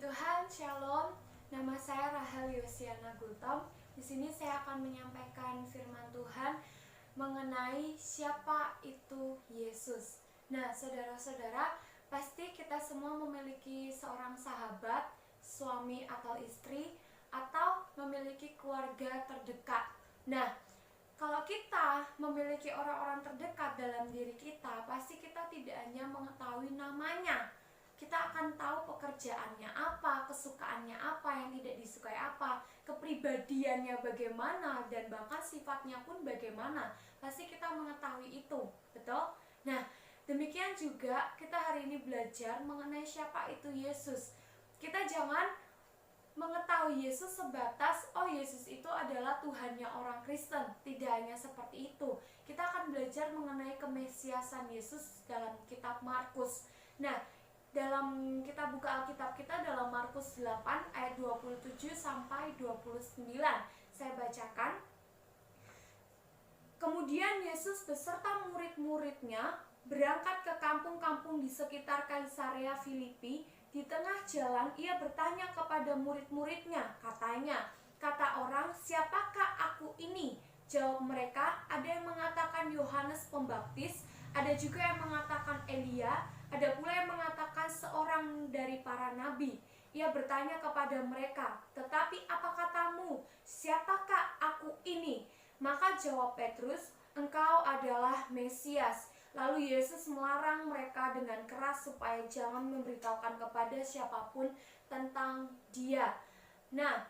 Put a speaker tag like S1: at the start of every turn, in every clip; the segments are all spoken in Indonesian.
S1: Puji Tuhan, Shalom. Nama saya Rahel Yosiana Gultom. Di sini saya akan menyampaikan firman Tuhan mengenai siapa itu Yesus. Nah, saudara-saudara, pasti kita semua memiliki seorang sahabat, suami atau istri, atau memiliki keluarga terdekat. Nah, kalau kita memiliki orang-orang terdekat dalam diri kita, pasti kita tidak hanya mengetahui namanya. Kita akan tahu pekerjaannya apa, kesukaannya apa, yang tidak disukai apa, kepribadiannya bagaimana, dan bahkan sifatnya pun bagaimana. Pasti kita mengetahui itu, betul? Nah, demikian juga kita hari ini belajar mengenai siapa itu Yesus. Kita jangan mengetahui Yesus sebatas, oh Yesus itu adalah Tuhannya orang Kristen. Tidak hanya seperti itu. Kita akan belajar mengenai kemesiasan Yesus dalam kitab Markus. Nah, dalam kita buka Alkitab kita dalam Markus 8 ayat 27 sampai 29. Saya bacakan. Kemudian Yesus beserta murid-muridnya berangkat ke kampung-kampung di sekitar Kaisarea Filipi. Di tengah jalan ia bertanya kepada murid-muridnya, katanya, kata orang, siapakah aku ini? Jawab mereka, ada yang mengatakan Yohanes Pembaptis, ada juga yang mengatakan Elia, ada pula yang mengatakan seorang dari para nabi. Ia bertanya kepada mereka, tetapi apa katamu? Siapakah aku ini? Maka jawab Petrus, engkau adalah Mesias. Lalu Yesus melarang mereka dengan keras supaya jangan memberitahukan kepada siapapun tentang dia. Nah,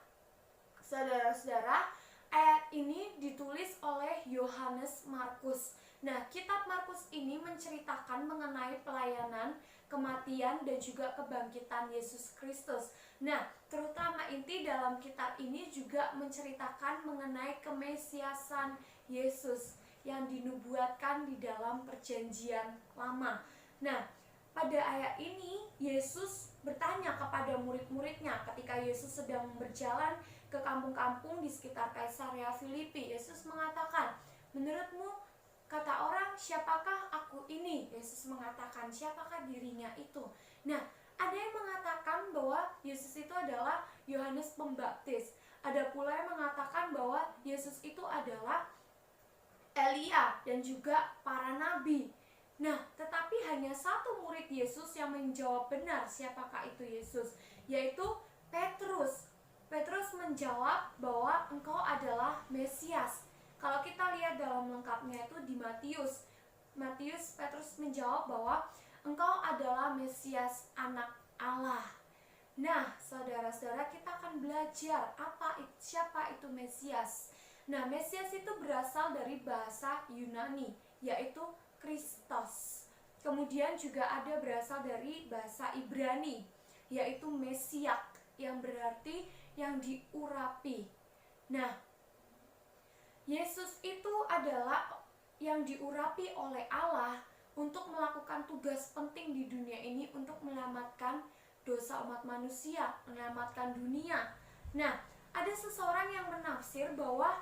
S1: saudara-saudara, ayat ini ditulis oleh Yohanes Markus. Nah, kitab Markus ini menceritakan mengenai pelayanan, kematian, dan juga kebangkitan Yesus Kristus. Nah, terutama inti dalam kitab ini juga menceritakan mengenai kemesiasan Yesus yang dinubuatkan di dalam perjanjian lama. Nah, pada ayat ini Yesus bertanya kepada murid-muridnya ketika Yesus sedang berjalan ke kampung-kampung di sekitar Kaisarea Filipi. Yesus mengatakan, menurutmu kata orang siapakah aku ini? Yesus mengatakan siapakah dirinya itu. Nah, ada yang mengatakan bahwa Yesus itu adalah Yohanes Pembaptis. Ada pula yang mengatakan bahwa Yesus itu adalah Elia dan juga para nabi. Nah, tetapi hanya satu murid Yesus yang menjawab benar siapakah itu Yesus, yaitu Petrus. Petrus menjawab bahwa engkau adalah Mesias. Kalau kita lihat dalam lengkapnya itu di Matius, Petrus menjawab bahwa engkau adalah Mesias, anak Allah. Nah, saudara-saudara, kita akan belajar siapa itu Mesias. Nah, Mesias itu berasal dari bahasa Yunani, yaitu Kristos. Kemudian juga ada berasal dari bahasa Ibrani, yaitu Mesiak, yang berarti yang diurapi. Nah, Yesus itu adalah yang diurapi oleh Allah untuk melakukan tugas penting di dunia ini untuk menyelamatkan dosa umat manusia, menyelamatkan dunia. Nah, ada seseorang yang menafsir bahwa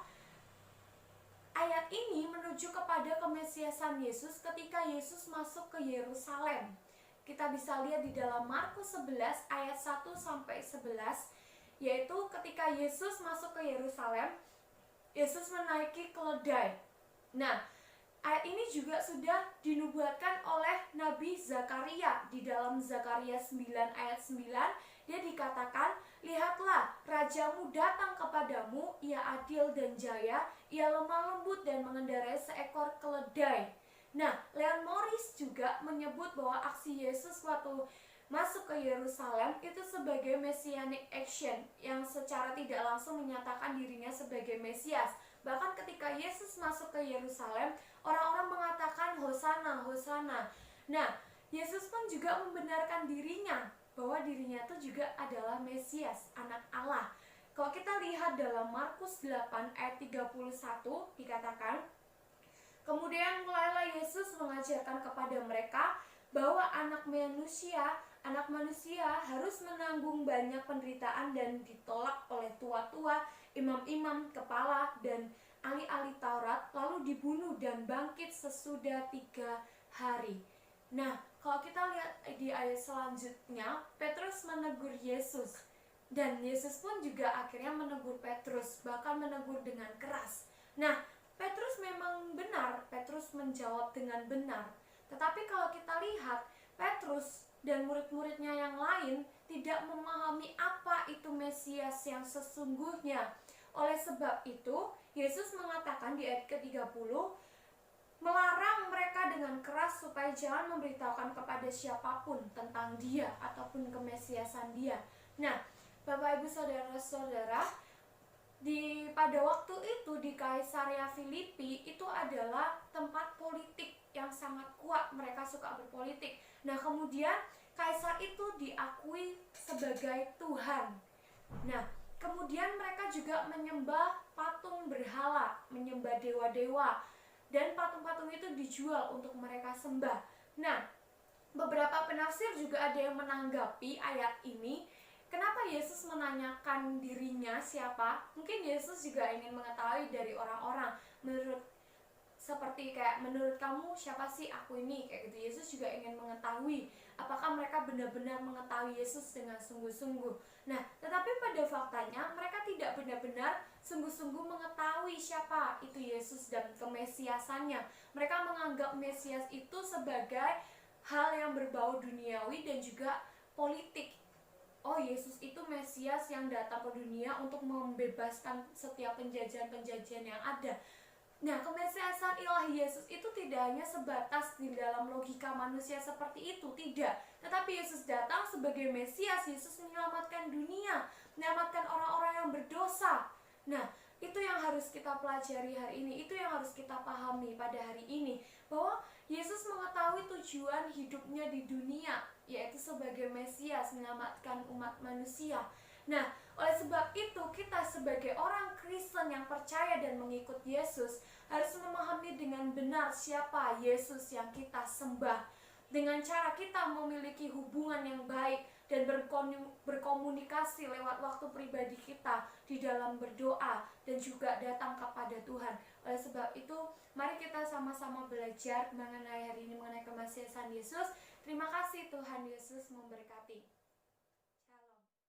S1: ayat ini menuju kepada kemesiasan Yesus ketika Yesus masuk ke Yerusalem. Kita bisa lihat di dalam Markus 11 ayat 1 sampai 11, yaitu ketika Yesus masuk ke Yerusalem, Yesus menaiki keledai. Nah, ayat ini juga sudah dinubuatkan oleh Nabi Zakaria. Di dalam Zakaria 9 ayat 9, dia dikatakan, lihatlah, rajamu datang kepadamu, ia adil dan jaya, ia lemah lembut dan mengendarai seekor keledai. Nah, Leon Morris juga menyebut bahwa aksi Yesus waktu masuk ke Yerusalem itu sebagai messianic action yang secara tidak langsung menyatakan dirinya sebagai Mesias. Bahkan ketika Yesus masuk ke Yerusalem, orang-orang mengatakan Hosana, Hosana. Nah, Yesus pun juga membenarkan dirinya bahwa dirinya itu juga adalah Mesias, anak Allah. Kalau kita lihat dalam Markus 8 ayat 31 dikatakan, kemudian mulailah Yesus mengajarkan kepada mereka bahwa anak manusia harus menanggung banyak penderitaan dan ditolak oleh tua-tua, imam-imam, kepala, dan ahli-ahli Taurat, lalu dibunuh dan bangkit sesudah 3 hari. Nah, Kalau kita lihat di ayat selanjutnya, Petrus menegur Yesus. Dan Yesus pun juga akhirnya menegur Petrus, bahkan menegur dengan keras. Nah, Petrus memang benar, Petrus menjawab dengan benar. Tetapi kalau kita lihat, Petrus dan murid-muridnya yang lain tidak memahami apa itu Mesias yang sesungguhnya. Oleh sebab itu, Yesus mengatakan di ayat ke-30, melarang mereka dengan keras supaya jangan memberitahukan kepada siapapun tentang dia ataupun kemesiasan dia. Nah, Bapak Ibu Saudara-saudara, pada waktu itu di Kaisarea Filipi itu adalah tempat politik yang sangat kuat, mereka suka berpolitik. Nah, kemudian kaisar itu diakui sebagai Tuhan. Nah, kemudian mereka juga menyembah patung berhala, menyembah dewa-dewa, dan patung-patung itu dijual untuk mereka sembah. Nah, beberapa penafsir juga ada yang menanggapi ayat ini. Kenapa Yesus menanyakan dirinya siapa? Mungkin Yesus juga ingin mengetahui dari orang-orang. Menurut kamu siapa sih aku ini? Kayak gitu. Yesus juga ingin mengetahui apakah mereka benar-benar mengetahui Yesus dengan sungguh-sungguh. Nah, tetapi pada faktanya mereka tidak benar-benar sungguh-sungguh mengetahui siapa itu Yesus dan kemesiasannya. Mereka menganggap Mesias itu sebagai hal yang berbau duniawi dan juga politik. Oh, Yesus itu Mesias yang datang ke dunia untuk membebaskan setiap penjajahan-penjajahan yang ada. Nah, kemesiasan ilahi Yesus itu tidak hanya sebatas di dalam logika manusia seperti itu, tidak. Tetapi Yesus datang sebagai Mesias, Yesus menyelamatkan dunia, menyelamatkan orang-orang yang berdosa. Nah, itu yang harus kita pelajari hari ini, itu yang harus kita pahami pada hari ini, bahwa Yesus mengetahui tujuan hidupnya di dunia, yaitu sebagai Mesias, menyelamatkan umat manusia. Nah, oleh sebab itu kita sebagai orang Kristen yang percaya dan mengikut Yesus harus memahami dengan benar siapa Yesus yang kita sembah. Dengan cara kita memiliki hubungan yang baik dan berkomunikasi lewat waktu pribadi kita di dalam berdoa dan juga datang kepada Tuhan. Oleh sebab itu, mari kita sama-sama belajar mengenai hari ini, mengenai kemesiasan Yesus. Terima kasih, Tuhan Yesus memberkati.